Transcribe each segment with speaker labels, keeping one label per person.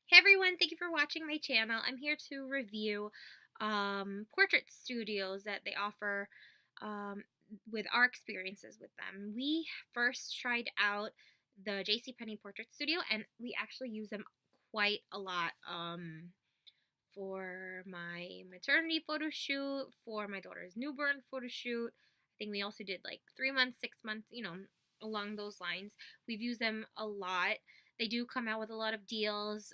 Speaker 1: Hey everyone, thank you for watching my channel. I'm here to review portrait studios that they offer um, with our experiences with them. We first tried out the JCPenney Portrait Studio and we actually use them quite a lot for my maternity photo shoot, for my daughter's newborn photo shoot. I think we also did like 3 months, 6 months, along those lines. We've used them a lot. They do come out with a lot of deals.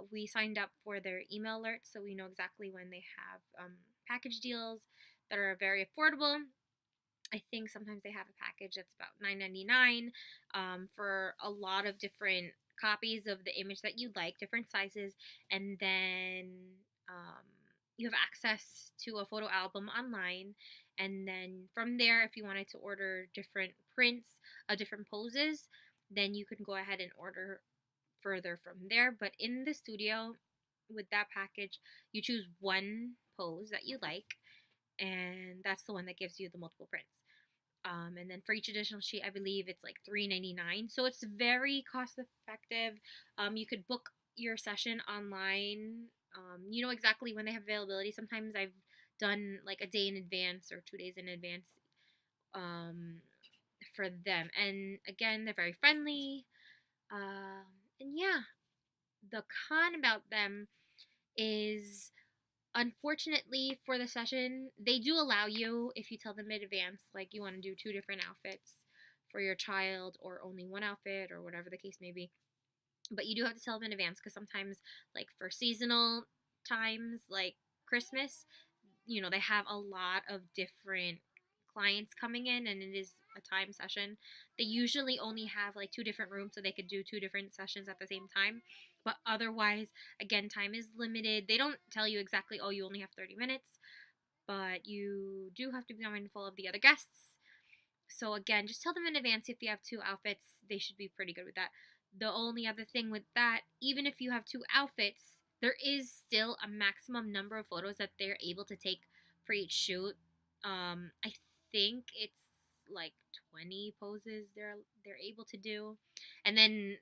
Speaker 1: We signed up for their email alerts, so we know exactly when they have package deals that are very affordable. I think sometimes they have a package that's about $9.99 for a lot of different copies of the image that you like, different sizes, and then um, you have access to a photo album online. And then from there, if you wanted to order different prints of different poses, then you can go ahead and order further from there. But in the studio, with that package, you choose one pose that you like, and that's the one that gives you the multiple prints. And then for each additional sheet, I believe it's like $3.99. So it's very cost effective. You could book your session online. You know exactly when they have availability. Sometimes I've done like a day in advance or 2 days in advance um, for them. And again, they're very friendly. And yeah, the con about them is unfortunately, for the session, they do allow you, if you tell them in advance, like you want to do two different outfits for your child or only one outfit or whatever the case may be. But you do have to tell them in advance because sometimes, like for seasonal times, like Christmas, they have a lot of different clients coming in and it is a time session. They usually only have like two different rooms so they could do two different sessions at the same time. But otherwise, again, time is limited. They don't tell you exactly, oh, you only have 30 minutes, but you do have to be mindful of the other guests. So again, just tell them in advance if you have two outfits. They should be pretty good with that. The only other thing with that, even if you have two outfits, there is still a maximum number of photos that they're able to take for each shoot. I think it's like 20 poses they're able to do, and then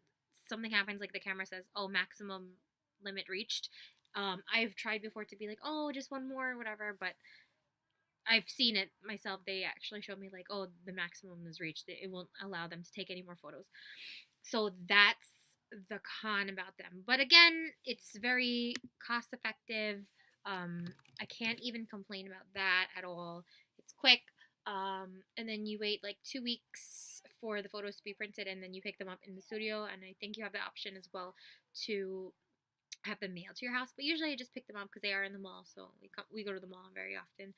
Speaker 1: something happens like the camera says, "Oh, maximum limit reached." I've tried before to be like, "Oh, just one more, whatever," but I've seen it myself. They actually showed me like, oh, the maximum is reached. It won't allow them to take any more photos. So that's the con about them. But again, it's very cost effective. I can't even complain about that at all. It's quick. And then you wait like 2 weeks for the photos to be printed, and then you pick them up in the studio. And I think you have the option as well to have them mailed to your house. But usually I just pick them up because they are in the mall, so we go to the mall very often.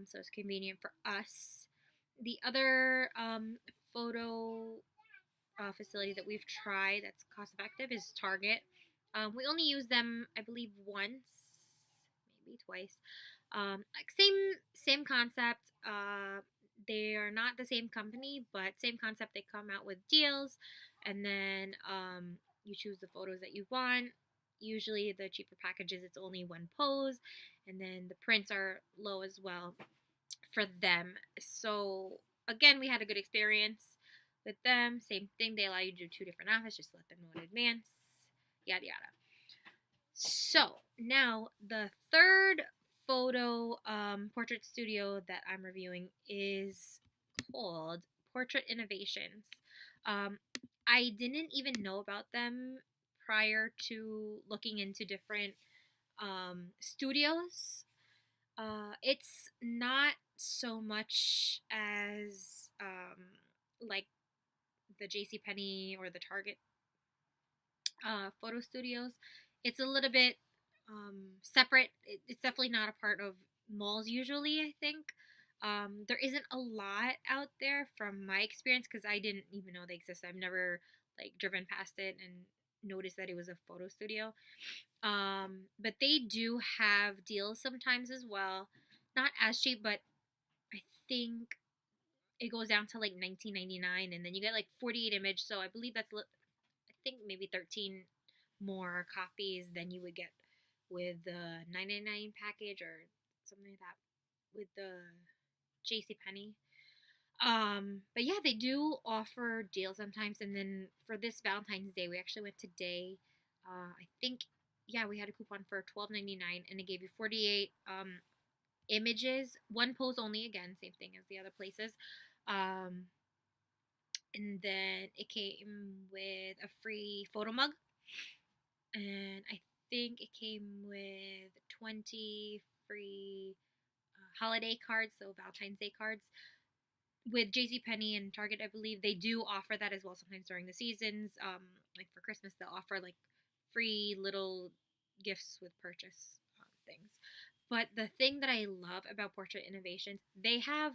Speaker 1: So it's convenient for us. The other photo facility that we've tried that's cost effective is Target. We only use them, I believe, once, maybe twice. Like same concept. They are not the same company, but same concept. They come out with deals, and then you choose the photos that you want. Usually, the cheaper packages, it's only one pose, and then the prints are low as well for them. So again, we had a good experience with them. Same thing, they allow you to do two different outfits. Just let them know in advance. Yada yada. So now the third photo portrait studio that I'm reviewing is called Portrait Innovations. I didn't even know about them prior to looking into different studios. It's not so much as like the JCPenney or the Target photo studios. It's a little bit separate. It's definitely not a part of malls usually, I think. There isn't a lot out there from my experience because I didn't even know they existed. I've never like driven past it and noticed that it was a photo studio. But they do have deals sometimes as well. Not as cheap, but I think it goes down to like 19.99, and then you get like 48 image. So I believe that's I think maybe 13 more copies than you would get with the 9.99 package or something like that with the JCPenney. But yeah, they do offer deals sometimes. And then for this Valentine's Day, we actually went today I think, yeah, we had a coupon for $12.99, and it gave you 48 images, one pose only. Again, same thing as the other places. Um, and then it came with a free photo mug, and I think it came with 20 free holiday cards, so Valentine's Day cards. With JCPenney and Target, I believe they do offer that as well sometimes during the seasons. Like for Christmas, they'll offer like free little gifts with purchase things. But the thing that I love about Portrait Innovations, they have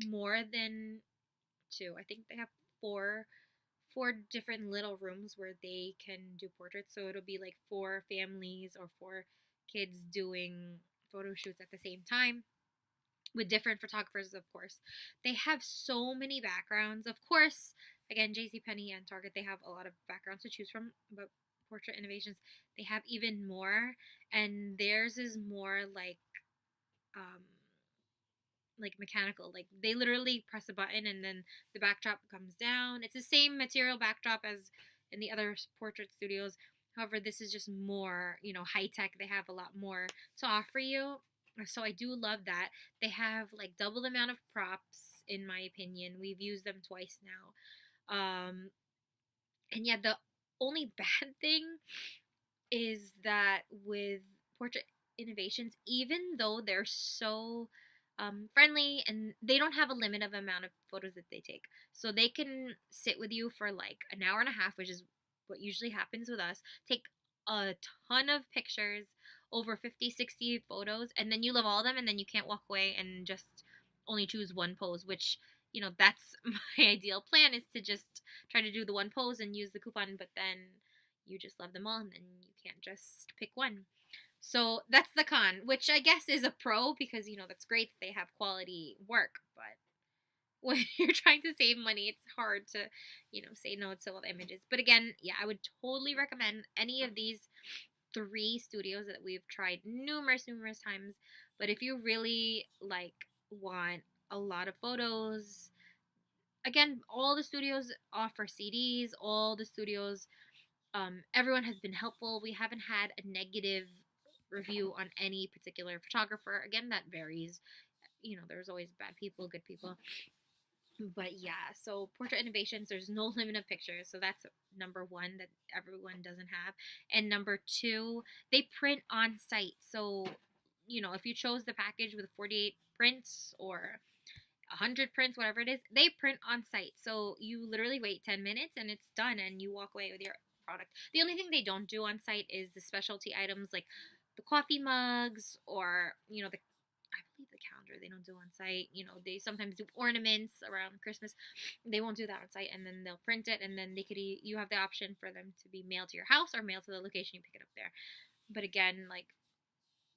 Speaker 1: more than two. I think they have four different little rooms where they can do portraits. So it'll be like four families or four kids doing photo shoots at the same time with different photographers, of course. They have so many backgrounds. Of course, again, JCPenney and Target, they have a lot of backgrounds to choose from, but Portrait Innovations, they have even more, and theirs is more um like mechanical. Like they literally press a button and then the backdrop comes down. It's the same material backdrop as in the other portrait studios. However, this is just more, high tech. They have a lot more to offer you. So I do love that. They have like double the amount of props, in my opinion. We've used them twice now. And yeah, the only bad thing is that with Portrait Innovations, even though they're so friendly and they don't have a limit of amount of photos that they take, so they can sit with you for like an hour and a half, which is what usually happens with us, take a ton of pictures, over 50, 60 photos, and then you love all of them, and then you can't walk away and just only choose one pose, which that's my ideal plan, is to just try to do the one pose and use the coupon, but then you just love them all and then you can't just pick one. So that's the con, which I guess is a pro because that's great that they have quality work, but when you're trying to save money, it's hard to say no to all the images. But again, yeah, I would totally recommend any of these three studios that we've tried numerous times. But if you really want a lot of photos, again, all the studios offer CDs. All the studios, everyone has been helpful. We haven't had a negative review on any particular photographer. Again, that varies. There's always bad people, good people. But yeah, so Portrait Innovations, there's no limit of pictures. So that's number one that everyone doesn't have. And number two, they print on site. So, if you chose the package with 48 prints or 100 prints, whatever it is, they print on site. So you literally wait 10 minutes and it's done and you walk away with your product. The only thing they don't do on site is the specialty items like the coffee mugs or, I believe the calendar they don't do on site. They sometimes do ornaments around Christmas. They won't do that on site, and then they'll print it, and then you have the option for them to be mailed to your house or mailed to the location you pick it up there. But again, like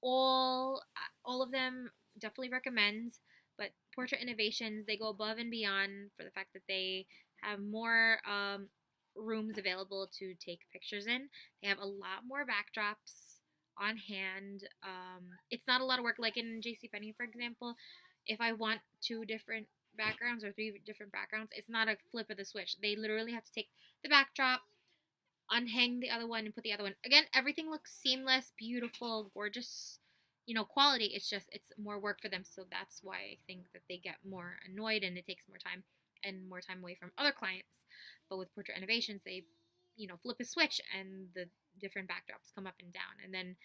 Speaker 1: all of them, definitely recommend. But Portrait Innovations, they go above and beyond for the fact that they have more rooms available to take pictures in. They have a lot more backdrops on hand. It's not a lot of work. Like in JCPenney, for example, if I want two different backgrounds or three different backgrounds, it's not a flip of the switch. They literally have to take the backdrop, unhang the other one, and put the other one. Again, everything looks seamless, beautiful, gorgeous, quality. It's more work for them. So that's why I think that they get more annoyed and it takes more time and more time away from other clients. But with Portrait Innovations, they, flip a switch and the different backdrops come up and down. And then,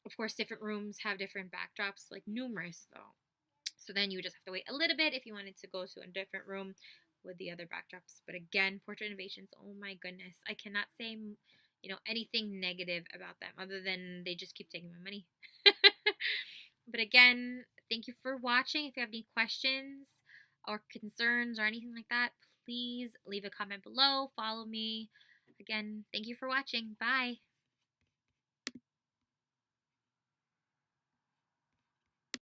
Speaker 1: of course, different rooms have different backdrops, like numerous though. So then you just have to wait a little bit if you wanted to go to a different room with the other backdrops. But again, Portrait Innovations, oh my goodness, I cannot say anything negative about them other than they just keep taking my money. But again, thank you for watching. If you have any questions or concerns or anything like that, please leave a comment below. Follow me. Again, thank you for watching. Bye.